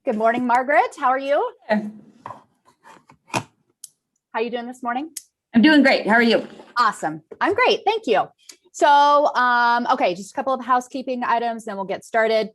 Good morning, Margaret. How are you? How are you doing this morning? I'm doing great. How are you? Awesome. I'm great. Thank you. So, okay, just a couple of housekeeping items, then we'll get started.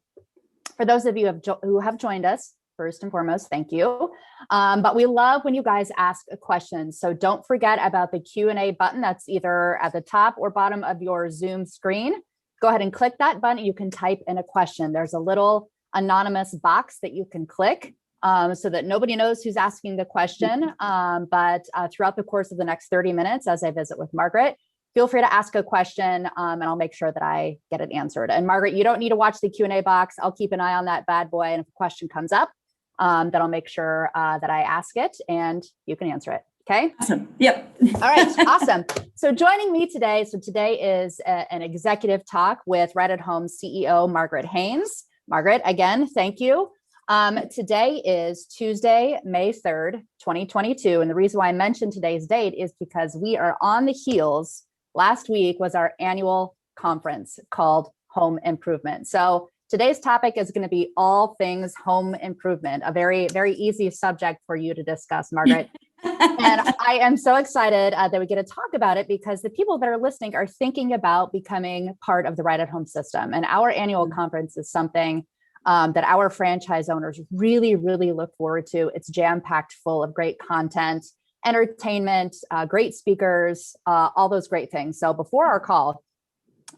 For those of you who have joined us, first and foremost, thank you. But we love when you guys ask a question. So don't forget about the Q&A button that's either at the top or bottom of your Zoom screen. Go ahead and click that button. You can type in a question. There's a little anonymous box that you can click so that nobody knows who's asking the question. But throughout the course of the next 30 minutes, as I visit with Margaret, feel free to ask a question and I'll make sure that I get it answered. And Margaret, you don't need to watch the Q&A box. I'll keep an eye on that bad boy. And if a question comes up, then I'll make sure that I ask it and you can answer it. Okay. Awesome. Yep. All right. Awesome. So joining me today. So today is an executive talk with Right at Home CEO, Margaret Haynes. Margaret, again, thank you. Today is Tuesday, May 3rd, 2022. And the reason why I mentioned today's date is because we are on the heels. Last week was our annual conference called Home Improvement. So today's topic is going to be all things home improvement, a very, very easy subject for you to discuss, Margaret. And I am so excited that we get to talk about it because the people that are listening are thinking about becoming part of the Right at Home system. And our annual conference is something that our franchise owners really, really look forward to. It's jam-packed full of great content, entertainment, great speakers, all those great things. So before our call,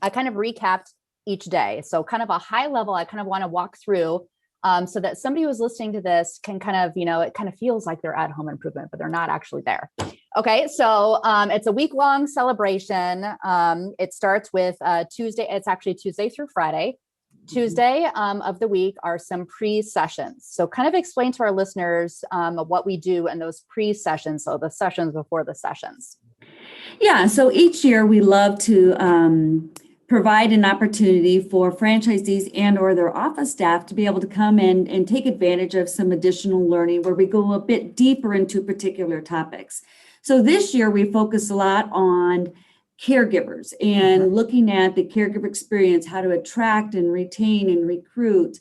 I kind of recapped each day. So kind of a high level, I kind of want to walk through so that somebody who's listening to this can kind of, it kind of feels like they're at Home Improvement, but they're not actually there. Okay, so it's a week-long celebration. It starts with Tuesday. It's actually Tuesday through Friday. Tuesday of the week are some pre-sessions. So kind of explain to our listeners what we do in those pre-sessions, so the sessions before the sessions. Yeah, so each year we love to provide an opportunity for franchisees and or their office staff to be able to come in and take advantage of some additional learning where we go a bit deeper into particular topics. So this year we focus a lot on caregivers and looking at the caregiver experience, how to attract and retain and recruit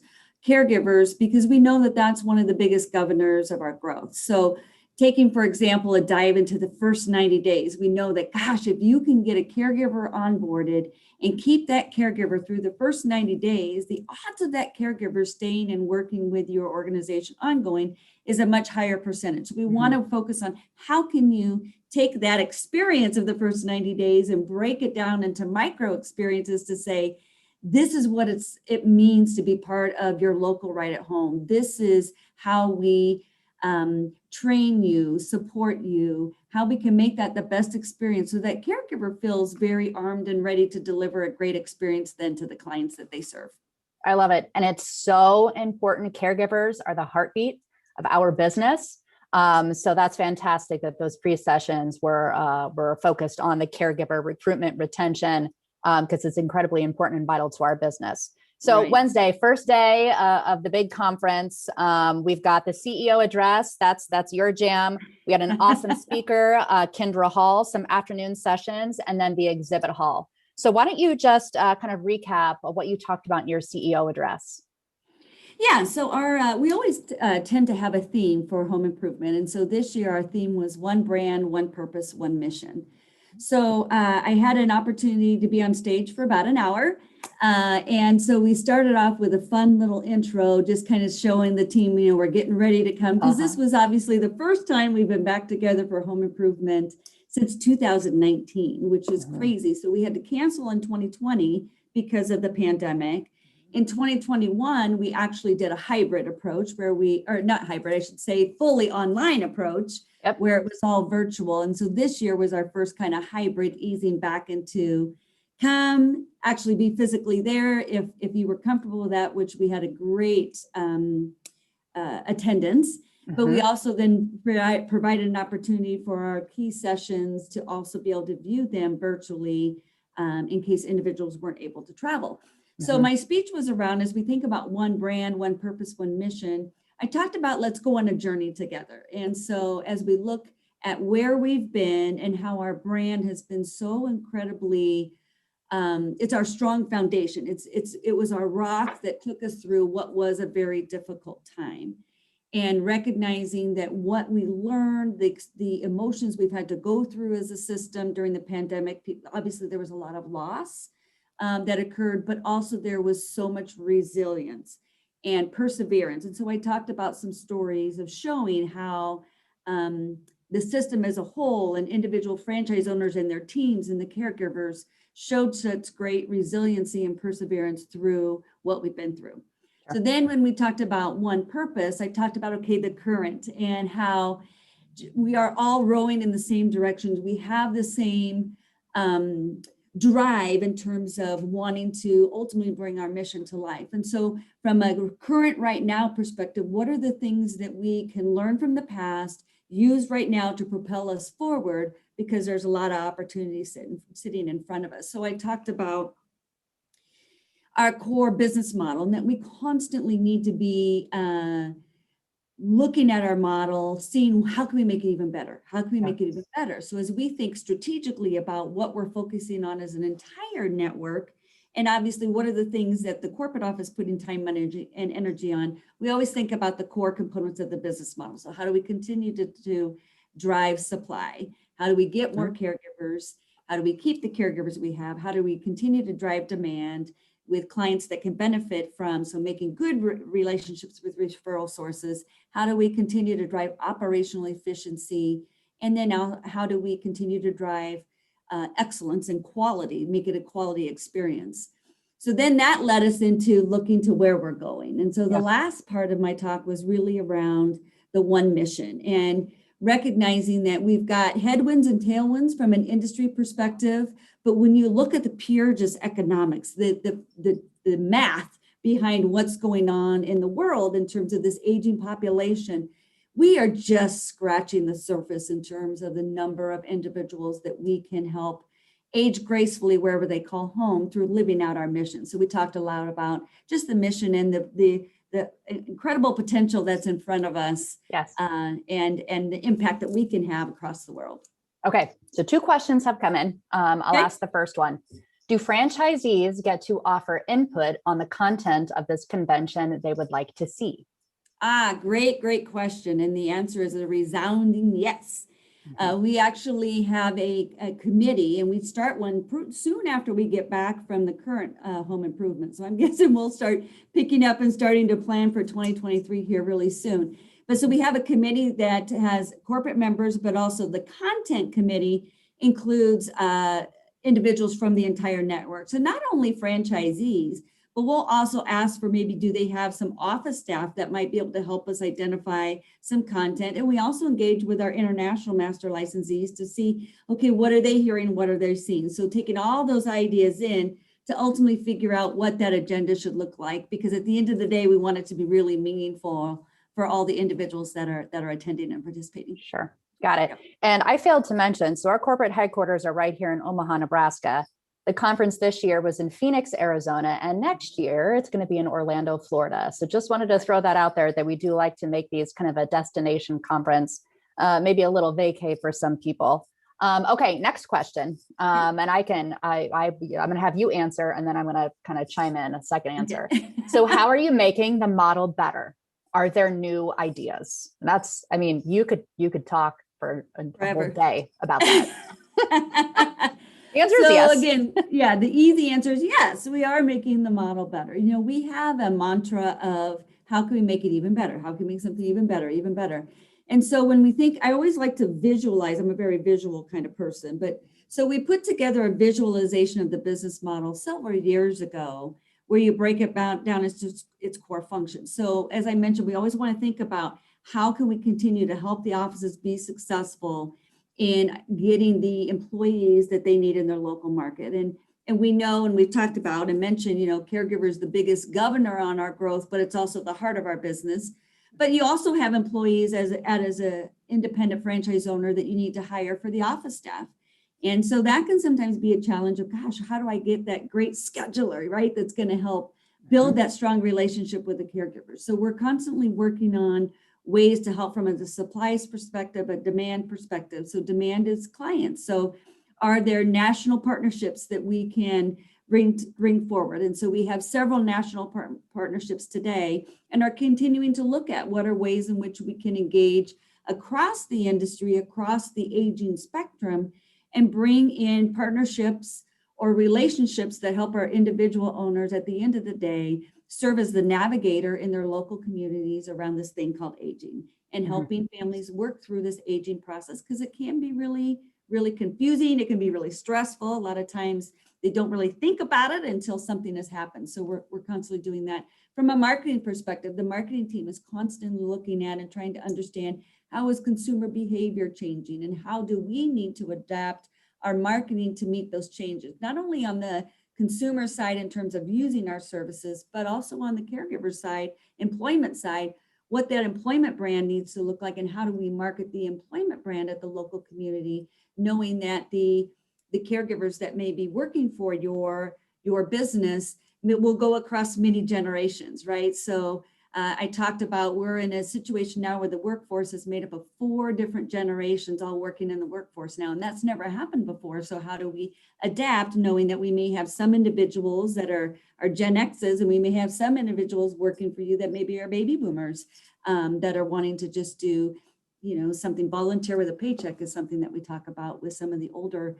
caregivers, because we know that that's one of the biggest governors of our growth. So taking, for example, a dive into the first 90 days, we know that, gosh, if you can get a caregiver onboarded and keep that caregiver through the first 90 days, the odds of that caregiver staying and working with your organization ongoing is a much higher percentage. So we want to focus on how can you take that experience of the first 90 days and break it down into micro experiences to say, this is what it means to be part of your local Right at Home. This is how we train you, support you, how we can make that the best experience so that caregiver feels very armed and ready to deliver a great experience then to the clients that they serve. I love it. And it's so important. Caregivers are the heartbeat of our business. So that's fantastic that those pre-sessions were focused on the caregiver recruitment, retention, because it's incredibly important and vital to our business. So right. Wednesday, first day of the big conference, we've got the CEO address. That's your jam. We had an awesome speaker, Kendra Hall, some afternoon sessions, and then the exhibit hall. So why don't you just kind of recap of what you talked about in your CEO address? Yeah, so we always tend to have a theme for home improvement. And so this year our theme was one brand, one purpose, one mission. So I had an opportunity to be on stage for about an hour. And so we started off with a fun little intro, just kind of showing the team, we're getting ready to come. Because this was obviously the first time we've been back together for home improvement since 2019, which is crazy. So we had to cancel in 2020 because of the pandemic. In 2021, we actually did a hybrid approach not hybrid, I should say, fully online approach, where it was all virtual. And so this year was our first kind of hybrid easing back into come, actually be physically there if you were comfortable with that, which we had a great attendance. But we also then provided an opportunity for our key sessions to also be able to view them virtually in case individuals weren't able to travel. So my speech was around, as we think about one brand, one purpose, one mission, I talked about let's go on a journey together. And so as we look at where we've been and how our brand has been so incredibly it's our strong foundation. It was our rock that took us through what was a very difficult time. And recognizing that what we learned, the emotions we've had to go through as a system during the pandemic, obviously there was a lot of loss that occurred, but also there was so much resilience and perseverance. And so I talked about some stories of showing how the system as a whole and individual franchise owners and their teams and the caregivers showed such great resiliency and perseverance through what we've been through. So then when we talked about one purpose, I talked about, okay, the current and how we are all rowing in the same directions. We have the same drive in terms of wanting to ultimately bring our mission to life. And so from a current right now perspective, what are the things that we can learn from the past, use right now to propel us forward, because there's a lot of opportunities sitting in front of us. So I talked about our core business model and that we constantly need to be looking at our model, seeing how can we make it even better? How can we make it even better? So as we think strategically about what we're focusing on as an entire network, and obviously what are the things that the corporate office putting time, money, and energy on, we always think about the core components of the business model. So how do we continue to drive supply? How do we get more caregivers? How do we keep the caregivers we have? How do we continue to drive demand with clients that can benefit from, so making good relationships with referral sources? How do we continue to drive operational efficiency? And then now, how do we continue to drive excellence and quality, make it a quality experience? So then that led us into looking to where we're going. And so the last part of my talk was really around the one mission and recognizing that we've got headwinds and tailwinds from an industry perspective. But when you look at the pure just economics, the math behind what's going on in the world in terms of this aging population, we are just scratching the surface in terms of the number of individuals that we can help age gracefully wherever they call home through living out our mission. So we talked a lot about just the mission and the incredible potential that's in front of us, and the impact that we can have across the world. Okay, so 2 questions have come in. I'll ask the first one. Do franchisees get to offer input on the content of this convention they would like to see? Great question. And the answer is a resounding yes. We actually have a committee, and we start one soon after we get back from the current home improvement. So I'm guessing we'll start picking up and starting to plan for 2023 here really soon. But so we have a committee that has corporate members, but also the content committee includes individuals from the entire network. So not only franchisees, but we'll also ask for maybe, do they have some office staff that might be able to help us identify some content? And we also engage with our international master licensees to see, okay, what are they hearing? What are they seeing? So taking all those ideas in to ultimately figure out what that agenda should look like, because at the end of the day, we want it to be really meaningful for all the individuals that are attending and participating. Sure. Got it. And I failed to mention, so our corporate headquarters are right here in Omaha, Nebraska. The conference this year was in Phoenix, Arizona, and next year it's going to be in Orlando, Florida. So just wanted to throw that out there, that we do like to make these kind of a destination conference, maybe a little vacay for some people. Okay, next question. And I'm going to have you answer, and then I'm going to kind of chime in a second answer. So how are you making the model better? Are there new ideas? And that's, I mean, you could talk for a whole day about that. The answer is yes. Again, the easy answer is yes, we are making the model better. You know, we have a mantra of how can we make it even better? How can we make something even better, even better? And so when we think, I always like to visualize, I'm a very visual kind of person, but so we put together a visualization of the business model several years ago, where you break it down as just its core functions. So as I mentioned, we always want to think about how can we continue to help the offices be successful in getting the employees that they need in their local market. And we know, and we've talked about and mentioned, you know, caregiver is the biggest governor on our growth, but it's also the heart of our business. But you also have employees as an independent franchise owner that you need to hire for the office staff. And so that can sometimes be a challenge of, gosh, how do I get that great scheduler, right? That's going to help build that strong relationship with the caregiver. So we're constantly working on ways to help from a supplies perspective, a demand perspective. So demand is clients. So Are there national partnerships that we can bring forward? And so we have several national partnerships today and are continuing to look at what are ways in which we can engage across the industry, across the aging spectrum, and bring in partnerships or relationships that help our individual owners at the end of the day serve as the navigator in their local communities around this thing called aging, and helping families work through this aging process, because it can be really, really confusing. It can be really stressful. A lot of times they don't really think about it until something has happened. So we're constantly doing that. From a marketing perspective, the marketing team is constantly looking at and trying to understand, how is consumer behavior changing, and how do we need to adapt our marketing to meet those changes, not only on the consumer side in terms of using our services, but also on the caregiver side, employment side, what that employment brand needs to look like, and how do we market the employment brand at the local community, knowing that the caregivers that may be working for your business will go across many generations, right? So I talked about, we're in a situation now where the workforce is made up of 4 different generations all working in the workforce now, and that's never happened before. So how do we adapt, knowing that we may have some individuals that are Gen X's, and we may have some individuals working for you that maybe are baby boomers that are wanting to just do, something volunteer with a paycheck is something that we talk about with some of the older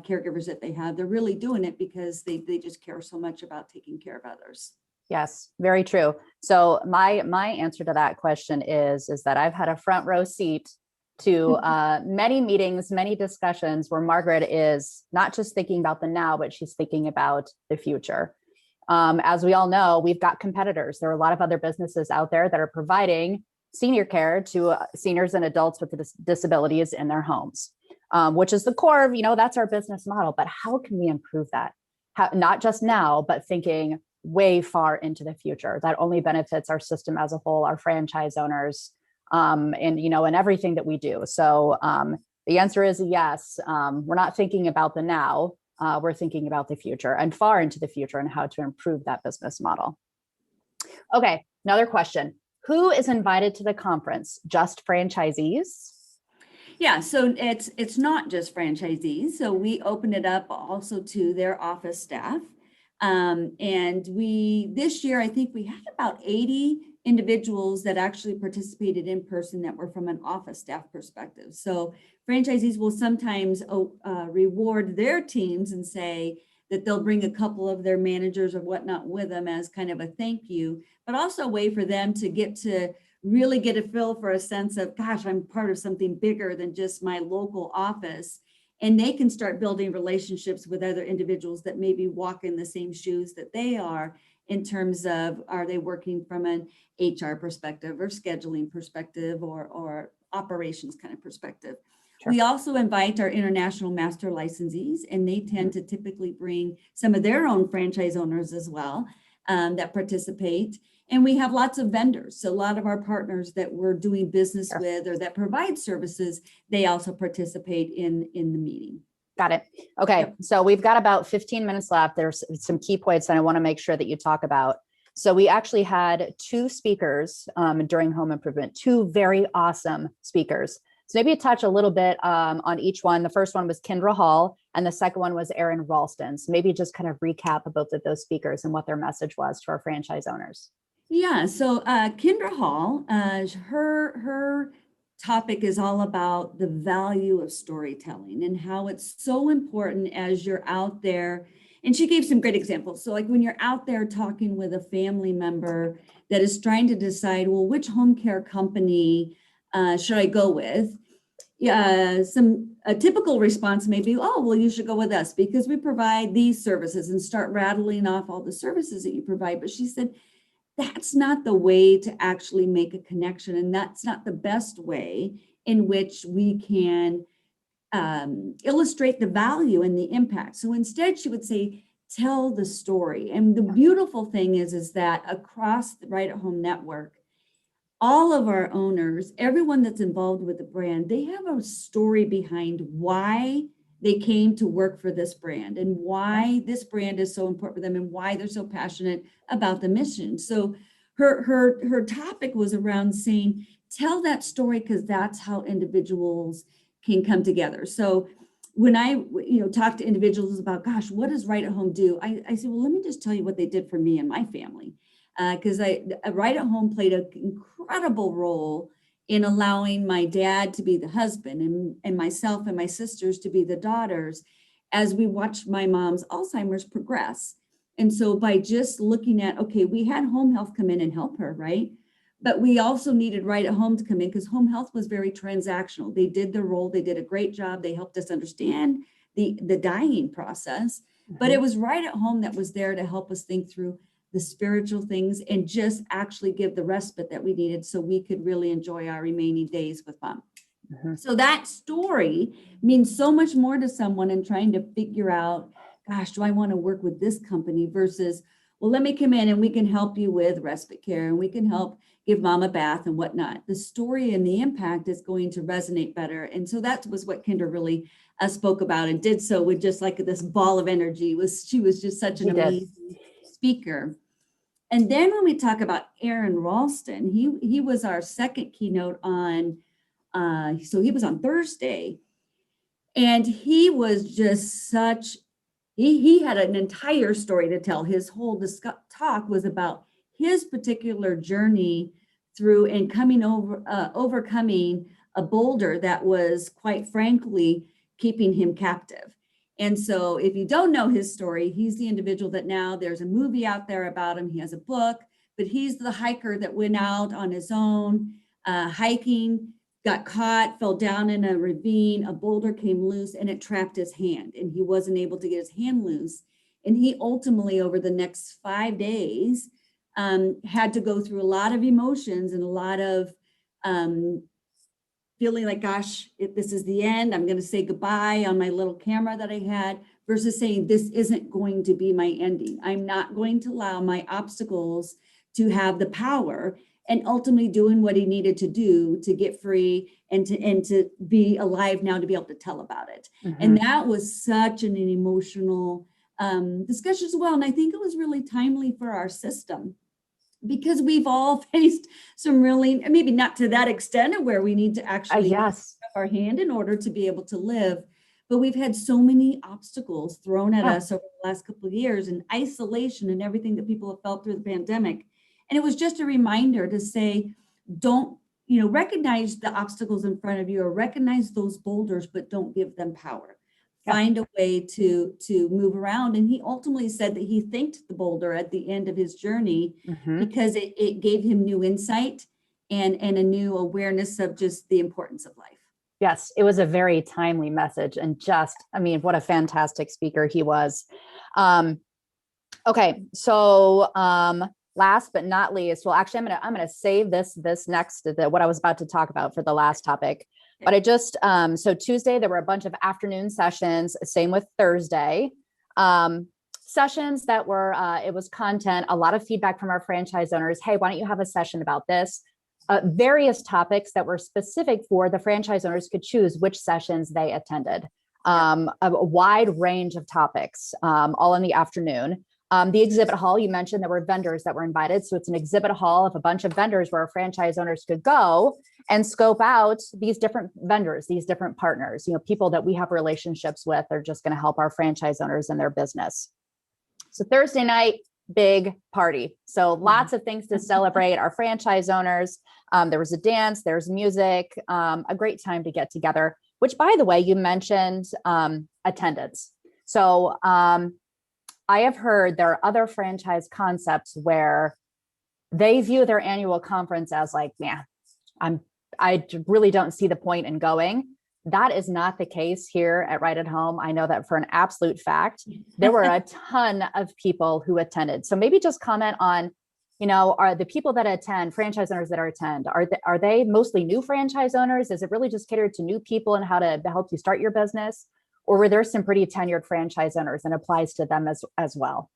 caregivers that they have. They're really doing it because they just care so much about taking care of others. Yes, very true. So my answer to that question is that I've had a front row seat to many meetings, many discussions where Margaret is not just thinking about the now, but she's thinking about the future. As we all know, we've got competitors. There are a lot of other businesses out there that are providing senior care to seniors and adults with disabilities in their homes, which is the core of, that's our business model. But how can we improve that? Not just now, but thinking way far into the future. That only benefits our system as a whole, our franchise owners, and everything that we do. So the answer is yes. We're not thinking about the now. We're thinking about the future, and far into the future, and how to improve that business model. Okay, another question. Who is invited to the conference? Just franchisees? Yeah, so it's not just franchisees. So we open it up also to their office staff. And this year, I think we had about 80 individuals that actually participated in person that were from an office staff perspective. So franchisees will sometimes reward their teams and say that they'll bring a couple of their managers or whatnot with them as kind of a thank you, but also a way for them to really get a feel for a sense of, gosh, I'm part of something bigger than just my local office. And they can start building relationships with other individuals that maybe walk in the same shoes that they are, in terms of, are they working from an HR perspective or scheduling perspective or operations kind of perspective. Sure. We also invite our international master licensees, and they tend to typically bring some of their own franchise owners as well that participate. And we have lots of vendors. So a lot of our partners that we're doing business Sure. with or that provide services, they also participate in the meeting. Got it. Okay. Yep. So we've got about 15 minutes left. There's some key points that I want to make sure that you talk about. So we actually had 2 speakers during home improvement, 2 very awesome speakers. So maybe touch a little bit on each one. The first one was Kendra Hall, and the second one was Aron Ralston. So maybe just kind of recap both of those speakers and what their message was to our franchise owners. Yeah, so Kendra Hall, her topic is all about the value of storytelling and how it's so important as you're out there. And she gave some great examples. So like when you're out there talking with a family member that is trying to decide, well, which home care company should I go with? A typical response may be, oh, well, you should go with us because we provide these services, and start rattling off all the services that you provide. But she said, that's not the way to actually make a connection. And that's not the best way in which we can illustrate the value and the impact. So instead, she would say, tell the story. And the beautiful thing is that across the Right at Home network, all of our owners, everyone that's involved with the brand, they have a story behind why they came to work for this brand and why this brand is so important for them and why they're so passionate about the mission. So her topic was around saying, tell that story, because that's how individuals can come together. So when I, talk to individuals about, gosh, what does Right at Home do? I say, well, let me just tell you what they did for me and my family. Because Right at Home played an incredible role in allowing my dad to be the husband and myself and my sisters to be the daughters as we watched my mom's Alzheimer's progress. And so by just looking at, okay, we had home health come in and help her, right? But we also needed Right at Home to come in because home health was very transactional. They did their role. They did a great job. They helped us understand the dying process. But it was Right at Home that was there to help us think through the spiritual things and just actually give the respite that we needed so we could really enjoy our remaining days with mom. So that story means so much more to someone in trying to figure out, gosh, do I want to work with this company versus, well, let me come in and we can help you with respite care and we can help give mom a bath and whatnot. The story and the impact is going to resonate better. And so that was what Kendra really spoke about and did so with just like this ball of energy. She was just such an amazing speaker. And then when we talk about Aron Ralston, he was our second keynote on, so he was on Thursday. And he was just he had an entire story to tell. His whole talk was about his particular journey through and overcoming a boulder that was, quite frankly, keeping him captive. And so if you don't know his story, he's the individual that now there's a movie out there about him. He has a book, but he's the hiker that went out on his own, hiking, got caught, fell down in a ravine, a boulder came loose and it trapped his hand and he wasn't able to get his hand loose. And he ultimately, over the next 5 days, had to go through a lot of emotions and a lot of feeling like, gosh, this is the end. I'm going to say goodbye on my little camera that I had versus saying, this isn't going to be my ending. I'm not going to allow my obstacles to have the power, and ultimately doing what he needed to do to get free and to be alive now to be able to tell about it. And that was such an emotional discussion as well. And I think it was really timely for our system, because we've all faced some really, maybe not to that extent where we need to actually have our hand in order to be able to live. But we've had so many obstacles thrown at us over the last couple of years, and isolation and everything that people have felt through the pandemic. And it was just a reminder to say, don't, recognize the obstacles in front of you or recognize those boulders, but don't give them power. Find a way to move around. And he ultimately said that he thanked the boulder at the end of his journey because it gave him new insight and a new awareness of just the importance of life. Yes, it was a very timely message, and what a fantastic speaker he was. Okay, so last but not least, well, actually, I'm gonna save this next, what I was about to talk about, for the last topic. But I just, so Tuesday, there were a bunch of afternoon sessions, same with Thursday, sessions that were, it was content, a lot of feedback from our franchise owners. Hey, why don't you have a session about this? Various topics that were specific for the franchise owners could choose which sessions they attended. A wide range of topics, all in the afternoon. The exhibit hall, you mentioned there were vendors that were invited. So it's an exhibit hall of a bunch of vendors where franchise owners could go and scope out these different vendors, these different partners, people that we have relationships with are just going to help our franchise owners in their business. So Thursday night, big party. So lots of things to celebrate our franchise owners. There was a dance, there's music, a great time to get together, which, by the way, you mentioned attendance. So I have heard there are other franchise concepts where they view their annual conference as like, I really don't see the point in going. That is not the case here at Right at Home. I know that for an absolute fact. There were a ton of people who attended. So maybe just comment on, are the people that attend, franchise owners that attend, are they mostly new franchise owners? Is it really just catered to new people and how to help you start your business? Or were there some pretty tenured franchise owners, and applies to them as well?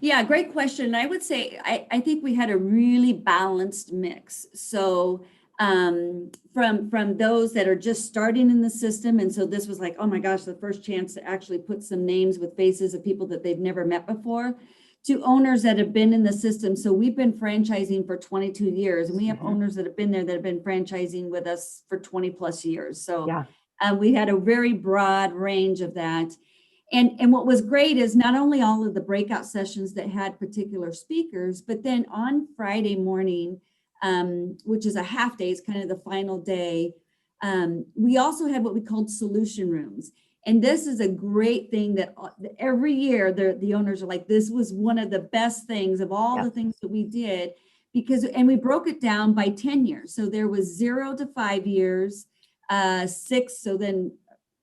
Yeah, great question. I would say, I think we had a really balanced mix. So from those that are just starting in the system. And so this was like, oh my gosh, the first chance to actually put some names with faces of people that they've never met before, to owners that have been in the system. So we've been franchising for 22 years, and we have owners that have been there that have been franchising with us for 20 plus years. So We had a very broad range of that. And what was great is not only all of the breakout sessions that had particular speakers, but then on Friday morning, which is a half day, it's kind of the final day, we also had what we called solution rooms. And this is a great thing that every year the owners are like, this was one of the best things of all the things that we did, and we broke it down by tenure. So there was 0 to 5 years, 6, so then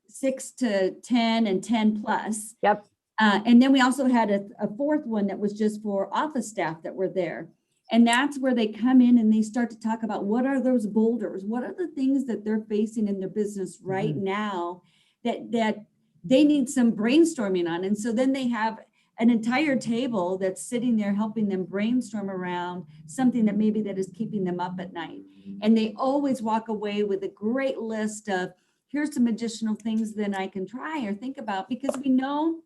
6 to 10 and 10 plus. Yep. And then we also had a fourth one that was just for office staff that were there. And that's where they come in and they start to talk about what are those boulders? What are the things that they're facing in their business right now that they need some brainstorming on? And so then they have an entire table that's sitting there helping them brainstorm around something that maybe that is keeping them up at night. And they always walk away with a great list of, here's some additional things that I can try or think about, because we know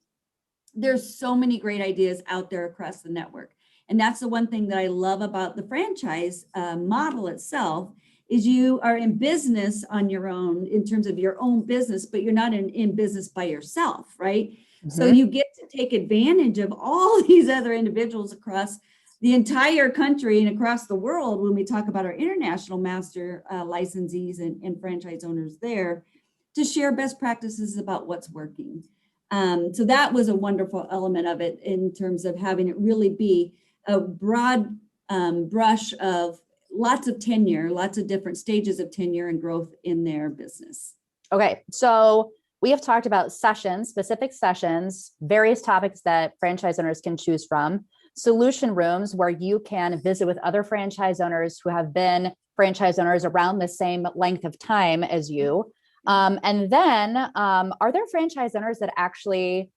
there's so many great ideas out there across the network. And that's the one thing that I love about the franchise model itself, is you are in business on your own in terms of your own business, but you're not in business by yourself, right? So you get to take advantage of all these other individuals across the entire country and across the world when we talk about our international master licensees and franchise owners there, to share best practices about what's working. So that was a wonderful element of it, in terms of having it really be a broad brush of lots of tenure, lots of different stages of tenure and growth in their business. Okay, so we have talked about sessions, specific sessions, various topics that franchise owners can choose from, solution rooms where you can visit with other franchise owners who have been franchise owners around the same length of time as you. And then are there franchise owners that actually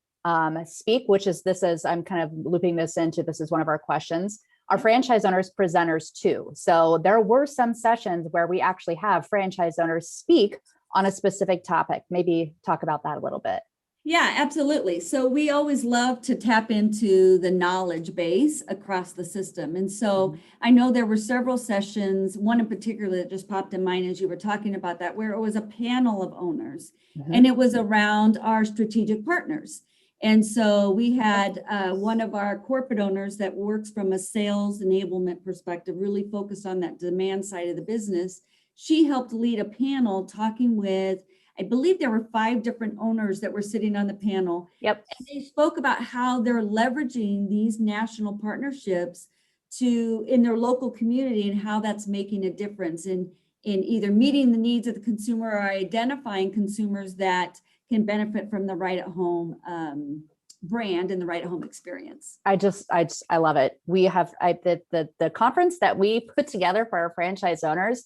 speak, I'm kind of looping this into, this is one of our questions. Are franchise owners presenters too? So there were some sessions where we actually have franchise owners speak on a specific topic. Maybe talk about that a little bit. Yeah, absolutely. So we always love to tap into the knowledge base across the system. And so I know there were several sessions, one in particular that just popped in mind as you were talking about that, where it was a panel of owners, and it was around our strategic partners. And so we had one of our corporate owners that works from a sales enablement perspective, really focused on that demand side of the business. She helped lead a panel talking with, I believe there were 5 different owners that were sitting on the panel. Yep. And they spoke about how they're leveraging these national partnerships in their local community, and how that's making a difference in either meeting the needs of the consumer or identifying consumers that can benefit from the Right at Home brand and the Right at Home experience. I love it. We have the conference that we put together for our franchise owners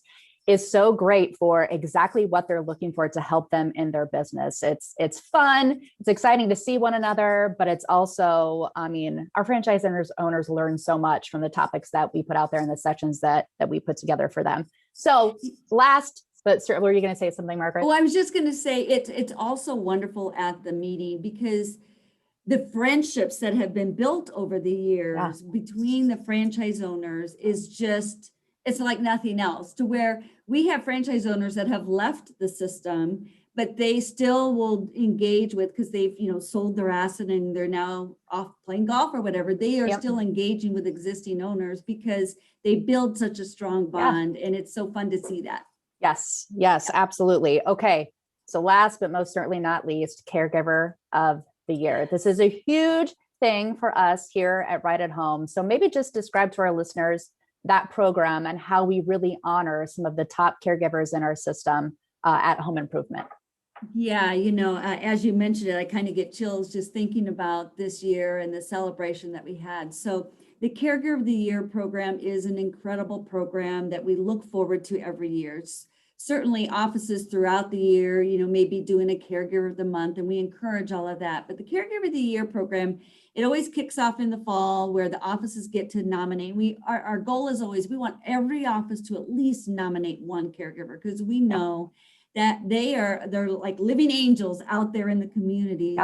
is so great for exactly what they're looking for to help them in their business. It's fun, it's exciting to see one another, but it's also, I mean, our franchise owners learn so much from the topics that we put out there in the sessions that we put together for them. So last, but were you going to say something, Margaret? Well, I was just going to say it's also wonderful at the meeting, because the friendships that have been built over the years between the franchise owners is just, it's like nothing else, to where we have franchise owners that have left the system, but they still will engage with, because they've, sold their asset and they're now off playing golf or whatever. They are still engaging with existing owners because they build such a strong bond. And it's so fun to see that. Yes, absolutely. Okay. So last, but most certainly not least, caregiver of the year. This is a huge thing for us here at Right at Home. So maybe just describe to our listeners that program and how we really honor some of the top caregivers in our system at Home Improvement. Yeah, as you mentioned it, I kind of get chills just thinking about this year and the celebration that we had. So the Caregiver of the Year program is an incredible program that we look forward to every year. Certainly offices throughout the year, may be doing a Caregiver of the Month, and we encourage all of that. But the Caregiver of the Year program, it always kicks off in the fall, where the offices get to nominate. Our goal is always, we want every office to at least nominate one caregiver, because we know that they're like living angels out there in the communities,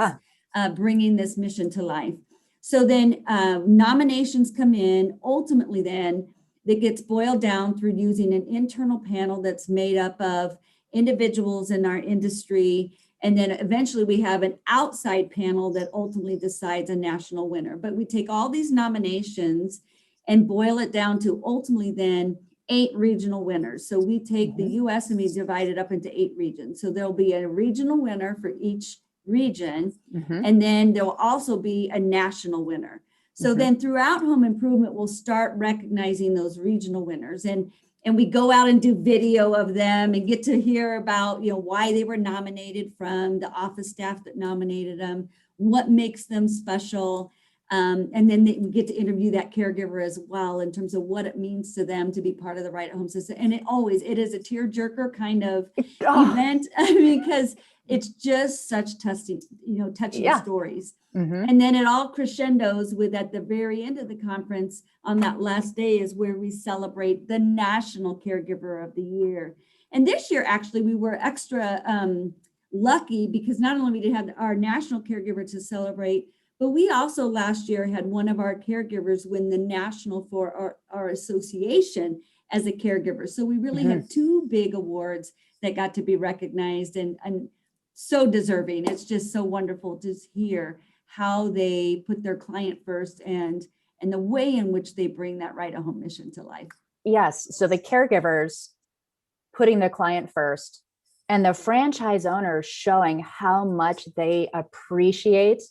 bringing this mission to life. So then nominations come in. Ultimately then, that gets boiled down through using an internal panel that's made up of individuals in our industry. And then eventually we have an outside panel that ultimately decides a national winner. But we take all these nominations and boil it down to ultimately then 8 regional winners. So we take the US and we divide it up into 8 regions. So there'll be a regional winner for each region. And then there'll also be a national winner. So then throughout home improvement, we'll start recognizing those regional winners. And we go out and do video of them and get to hear about, why they were nominated from the office staff that nominated them, what makes them special. And then we get to interview that caregiver as well in terms of what it means to them to be part of the Right at Home system. And it is a tearjerker kind of event because it's just such touching stories. And then it all crescendos with at the very end of the conference on that last day is where we celebrate the National Caregiver of the Year. And this year, actually, we were extra lucky because not only did we have our national caregiver to celebrate, but we also last year had one of our caregivers win the national for our association as a caregiver. So we really had 2 big awards that got to be recognized and so deserving. It's just so wonderful to hear how they put their client first and the way in which they bring that Right at Home mission to life. Yes. So the caregivers putting the client first and the franchise owners showing how much they appreciate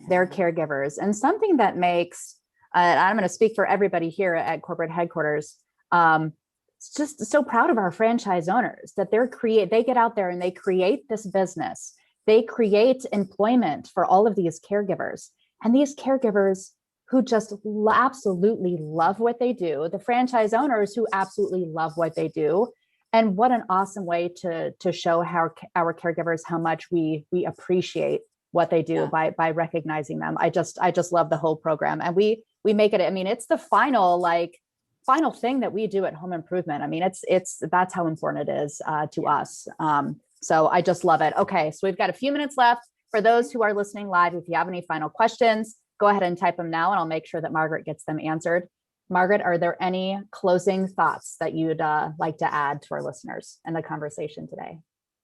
their caregivers. And something that makes, I'm going to speak for everybody here at corporate headquarters, just so proud of our franchise owners that they get out there and they create this business. They create employment for all of these caregivers, and these caregivers who just absolutely love what they do, the franchise owners who absolutely love what they do. And what an awesome way to show how our caregivers, how much we appreciate what they do by recognizing them. I just love the whole program. And we make it, it's the final thing that we do at Home Improvement. That's how important it is to us. So I just love it. Okay, so we've got a few minutes left. For those who are listening live, if you have any final questions, go ahead and type them now and I'll make sure that Margaret gets them answered. Margaret, are there any closing thoughts that you'd like to add to our listeners and the conversation today?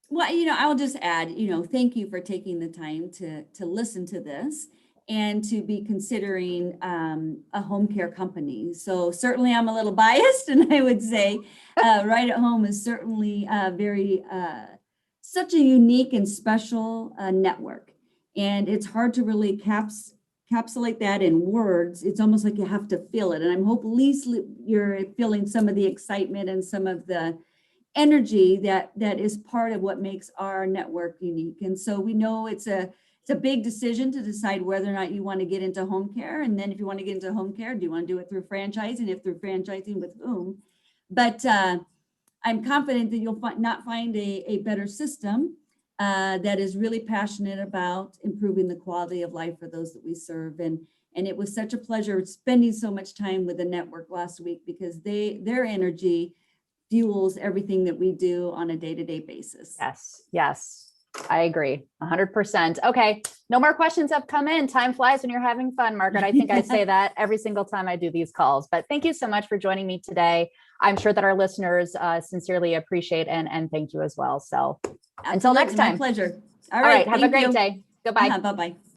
Well, I'll just add, thank you for taking the time to listen to this and to be considering a home care company. So certainly I'm a little biased, and I would say Right at Home is certainly such a unique and special network. And it's hard to really encapsulate that in words. It's almost like you have to feel it. And I'm hoping at least you're feeling some of the excitement and some of the energy that is part of what makes our network unique. And so we know it's a big decision to decide whether or not you want to get into home care. And then if you want to get into home care, do you want to do it through franchising? If through franchising, with whom? But I'm confident that you'll not find a better system that is really passionate about improving the quality of life for those that we serve. And it was such a pleasure spending so much time with the network last week because their energy fuels everything that we do on a day-to-day basis. Yes, I agree 100%. Okay, no more questions have come in. Time flies when you're having fun, Margaret. I think I say that every single time I do these calls, but thank you so much for joining me today. I'm sure that our listeners sincerely appreciate and thank you as well. So until next time. My pleasure. All right. Have a great day. Goodbye. Bye-bye.